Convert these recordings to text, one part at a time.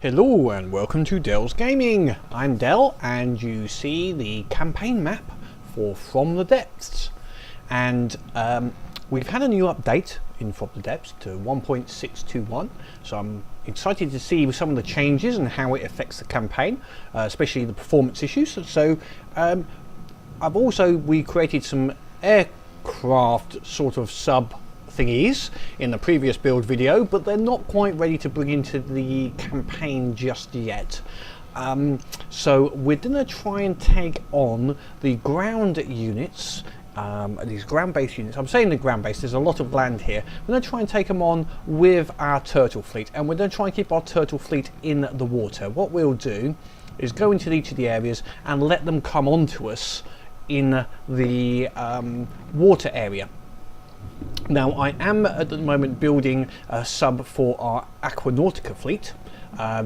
Hello and welcome to Dell's Gaming. I'm Dell and you see the campaign map for From the Depths, and we've had a new update in From the Depths to 1.621, so I'm excited to see some of the changes and how it affects the campaign, especially the performance issues. So we created some aircraft sort of sub thingies in the previous build video, but they're not quite ready to bring into the campaign just yet. So we're gonna try and take on the ground units, these ground-based units. I'm saying the ground-based, there's a lot of land here. We're gonna try and take them on with our turtle fleet, and we're gonna try and keep our turtle fleet in the water. What we'll do is go into each of the areas and let them come onto us in the water area. Now, I am at the moment building a sub for our Aquanautica fleet,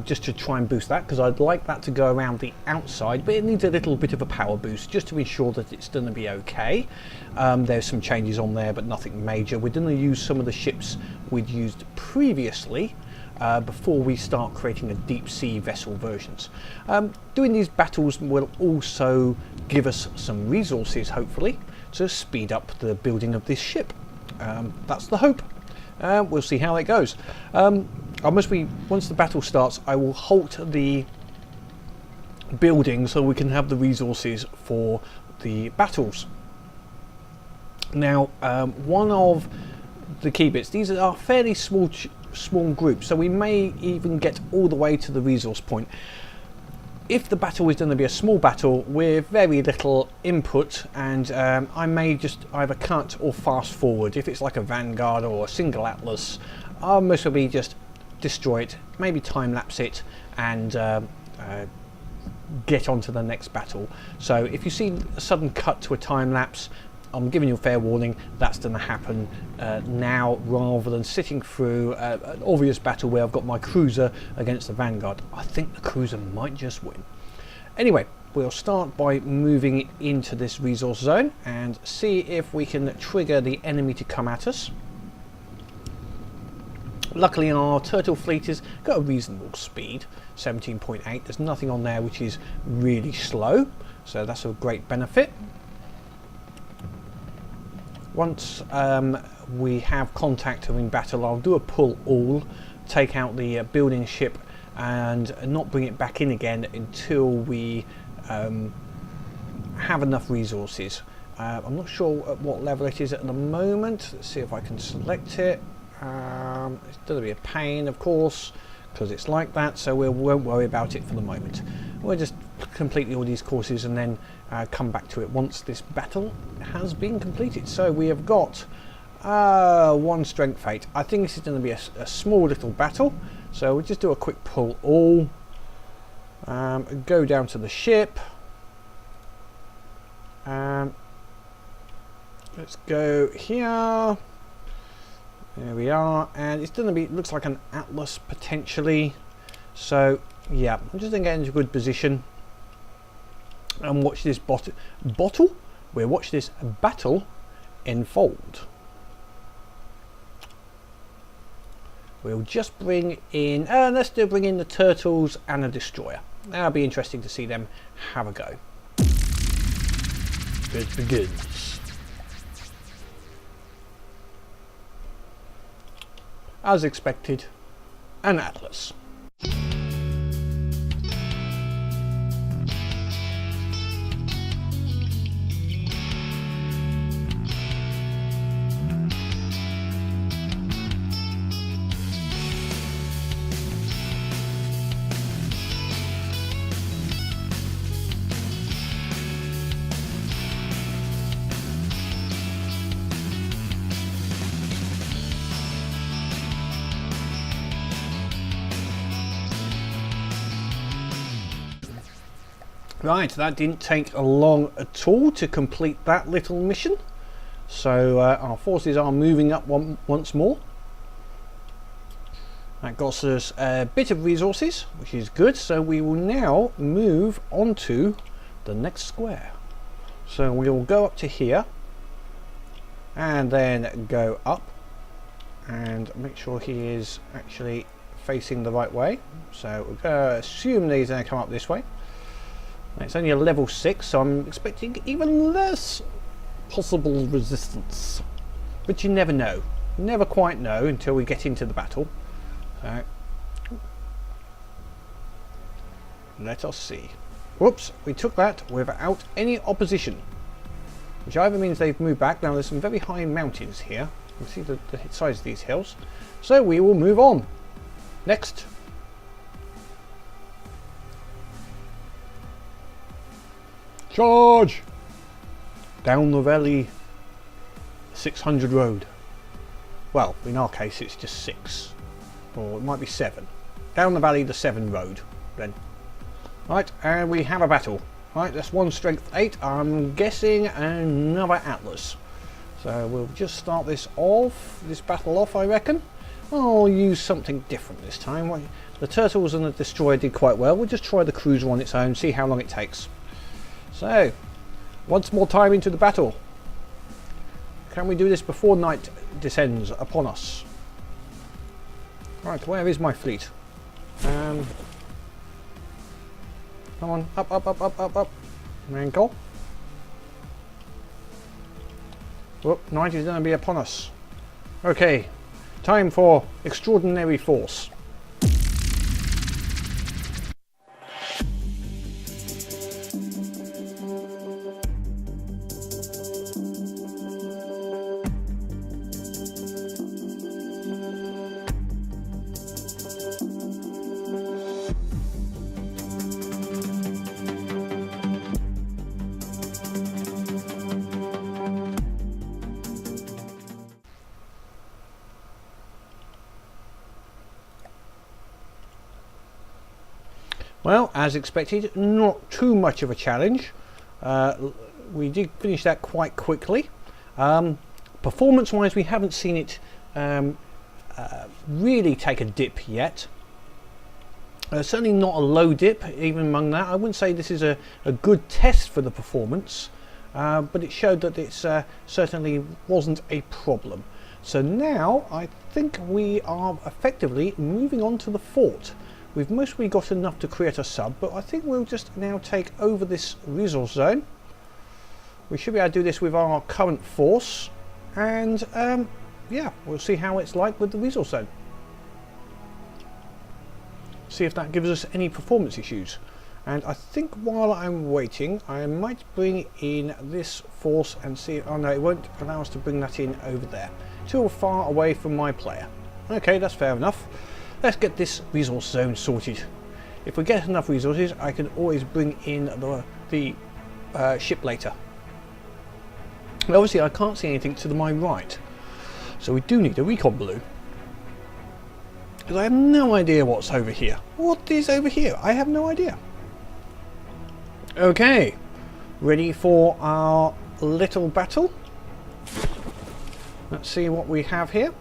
just to try and boost that, because I'd like that to go around the outside, but it needs a little bit of a power boost just to ensure that it's going to be okay. There's some changes on there, but nothing major. We're going to use some of the ships we'd used previously before we start creating a deep sea vessel versions. Doing these battles will also give us some resources, hopefully, to speed up the building of this ship. That's the hope. We'll see how it goes. Once the battle starts, I will halt the building so we can have the resources for the battles. Now, one of the key bits, these are fairly small groups, so we may even get all the way to the resource point. If the battle is going to be a small battle with very little input, and I may just either cut or fast forward. If it's like a Vanguard or a single Atlas, I'll most probably just destroy it, maybe time lapse it, and get on to the next battle. So if you see a sudden cut to a time lapse, I'm giving you a fair warning, that's going to happen now, rather than sitting through an obvious battle where I've got my cruiser against the Vanguard. I think the cruiser might just win. Anyway, we'll start by moving into this resource zone and see if we can trigger the enemy to come at us. Luckily, our turtle fleet has got a reasonable speed, 17.8. There's nothing on there which is really slow, so that's a great benefit. Once we have contact in battle, I'll do a pull all, take out the building ship and not bring it back in again until we have enough resources. I'm not sure at what level it is at the moment. Let's see if I can select it. It's going to be a pain, of course, because it's like that, so we won't worry about it for the moment. We'll just complete all these courses and then come back to it once this battle has been completed. So we have got 1 strength fate. I think this is going to be a small little battle, so we'll just do a quick pull all, go down to the ship, let's go here. There we are, and it's going to be, looks like an Atlas potentially. So yeah, I'm just going to get into a good position and watch this we'll watch this battle unfold. We'll just bring in, let's bring in the turtles and a destroyer. That'll be interesting to see them have a go. It begins. As expected, an Atlas. Right, that didn't take long at all to complete that little mission. So our forces are moving up once more. That got us a bit of resources, which is good. So we will now move on to the next square. So we will go up to here and then go up and make sure he is actually facing the right way. So we're going to assume these are going to come up this way. It's only a level 6, so I'm expecting even less possible resistance. But you never know. You never quite know until we get into the battle. So, let us see. Whoops, we took that without any opposition. Which either means they've moved back. Now there's some very high mountains here. You can see the size of these hills. So we will move on. Next. Charge! Down the valley, 600 road. Well, in our case it's just 6. Or it might be 7. Down the valley, the 7 road then. Right, and we have a battle. Right, that's one strength 8. I'm guessing another Atlas. So we'll just start this battle off, I reckon. I'll use something different this time. The turtles and the destroyer did quite well. We'll just try the cruiser on its own, see how long it takes. So, once more time into the battle. Can we do this before night descends upon us? Right, where is my fleet? Come on, up. Ankle. Whoop, night is going to be upon us. Okay, time for extraordinary force. Well, as expected, not too much of a challenge. We did finish that quite quickly. Performance-wise, we haven't seen it really take a dip yet. Certainly not a low dip, even among that. I wouldn't say this is a good test for the performance, but it showed that it certainly wasn't a problem. So now, I think we are effectively moving on to the fort. We've mostly got enough to create a sub, but I think we'll just now take over this resource zone. We should be able to do this with our current force, and yeah, we'll see how it's like with the resource zone. See if that gives us any performance issues. And I think while I'm waiting, I might bring in this force and see. Oh no, it won't allow us to bring that in over there. Too far away from my player. Okay, that's fair enough. Let's get this resource zone sorted. If we get enough resources, I can always bring in the ship later. Obviously, I can't see anything to my right, so we do need a recon balloon. Because I have no idea what's over here. What is over here? I have no idea. Okay, ready for our little battle. Let's see what we have here.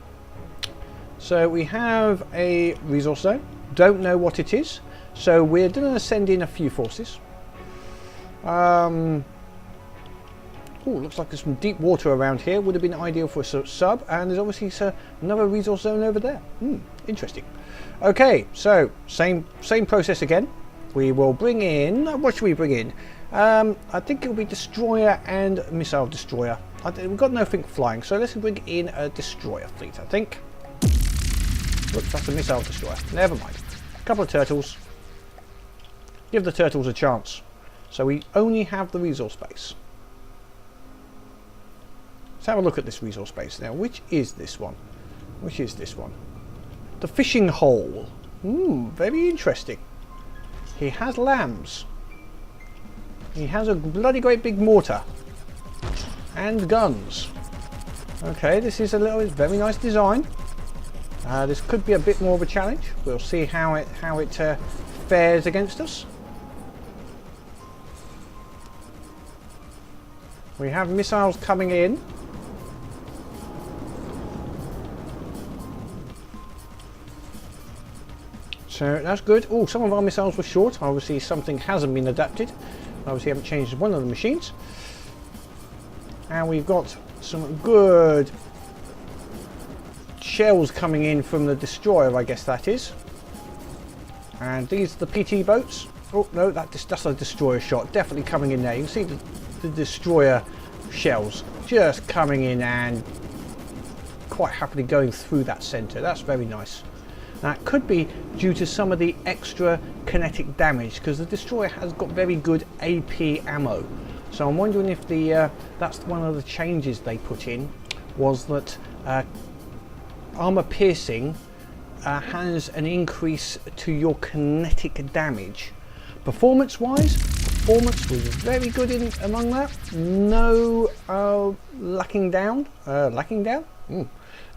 So we have a resource zone, don't know what it is, so we're going to send in a few forces. Oh, looks like there's some deep water around here, would have been ideal for a sub, and there's obviously another resource zone over there. Interesting. Okay, so same process again. We will bring in, what should we bring in? I think it'll be destroyer and missile destroyer. We've got nothing flying, so let's bring in a destroyer fleet, I think. Looks that's a missile destroyer. Never mind. A couple of turtles. Give the turtles a chance. So we only have the resource base. Let's have a look at this resource base now. Which is this one? Which is this one? The fishing hole. Very interesting. He has lambs. He has a bloody great big mortar. And guns. Okay, this is a very nice design. This could be a bit more of a challenge. We'll see how it fares against us. We have missiles coming in. So that's good. Oh, some of our missiles were short. Obviously something hasn't been adapted. Obviously haven't changed one of the machines. And we've got some good shells coming in from the destroyer, I guess that is. And these are the PT boats. Oh no, that's a destroyer shot, definitely coming in there. You can see the destroyer shells just coming in and quite happily going through that centre. That's very nice. Now it could be due to some of the extra kinetic damage, because the destroyer has got very good AP ammo. So I'm wondering if that's one of the changes they put in, was that armour piercing has an increase to your kinetic damage. Performance wise, performance was very good among that. No lacking down.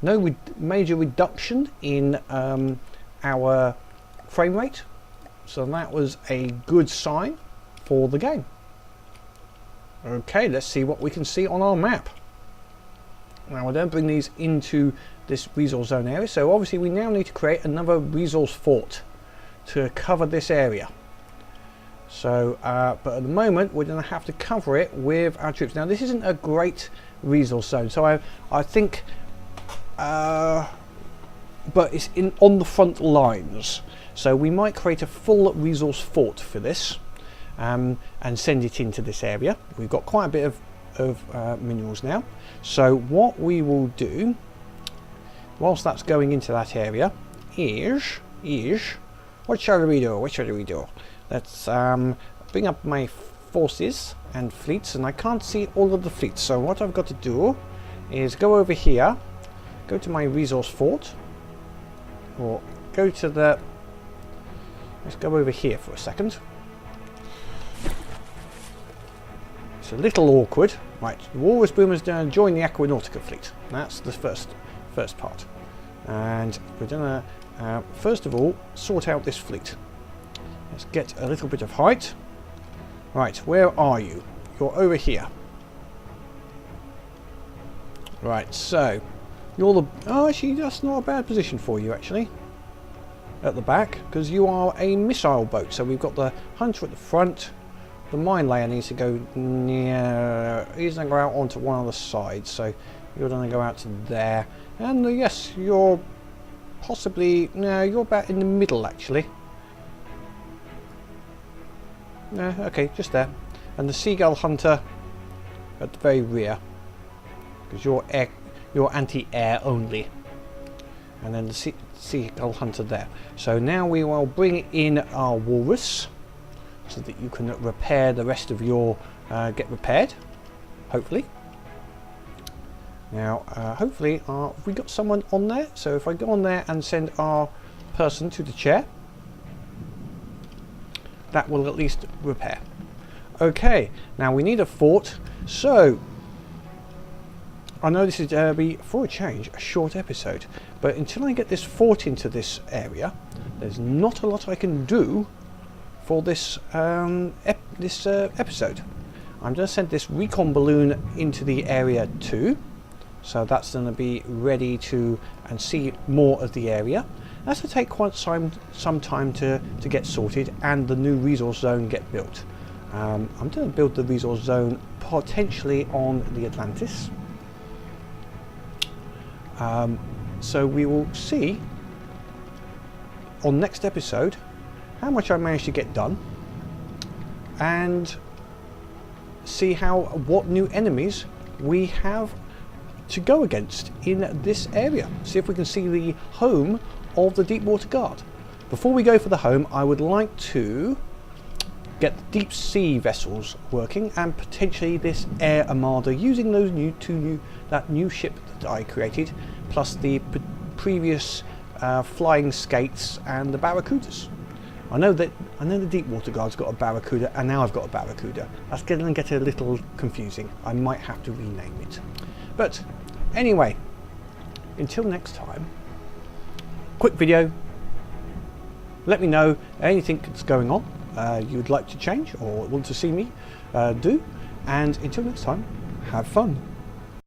No major reduction in our frame rate. So that was a good sign for the game. Okay, let's see what we can see on our map. Now I don't bring these into this resource zone area, so obviously we now need to create another resource fort to cover this area. So, but at the moment we're going to have to cover it with our troops. Now this isn't a great resource zone, so I think, but it's on the front lines. So we might create a full resource fort for this, and send it into this area. We've got quite a bit of minerals now. So what we will do, whilst that's going into that area, is what shall we do? Let's bring up my forces and fleets, and I can't see all of the fleets. So what I've got to do is go over here, go to my resource fort, or go to the. Let's go over here for a second. It's a little awkward. Right, the Walrus Boomers join the Aquanautica fleet. That's the first part. And we're gonna first of all sort out this fleet. Let's get a little bit of height. Right, where are you? You're over here. Right, so you're the. Oh, actually, that's not a bad position for you, actually. At the back, because you are a missile boat. So we've got the Hunter at the front. The mine layer needs to go near. He's going to go out onto one of the sides, so you're going to go out to there. And yes, you're possibly. No, you're about in the middle actually. No, okay, just there. And the Seagull Hunter at the very rear, because you're anti-air only. And then the Seagull Hunter there. So now we will bring in our Walrus, so that you can repair the rest of your get repaired, hopefully. Now hopefully we got someone on there, so if I go on there and send our person to the chair, that will at least repair. Okay, now we need a fort, so I know this is going to be, for a change, a short episode, but until I get this fort into this area, there's not a lot I can do for this episode. I'm going to send this recon balloon into the area too, so that's going to be ready to and see more of the area. That's going to take quite some time to get sorted and the new resource zone get built. I'm going to build the resource zone potentially on the Atlantis. So we will see on next episode how much I managed to get done, and see what new enemies we have to go against in this area. See if we can see the home of the Deepwater Guard. Before we go for the home, I would like to get the deep sea vessels working, and potentially this air armada using those that new ship that I created, plus the previous flying skates and the barracudas. I know the Deepwater Guard's got a barracuda, and now I've got a barracuda. That's going to get a little confusing. I might have to rename it. But anyway, until next time, quick video. Let me know anything that's going on you'd like to change or want to see me do. And until next time, have fun.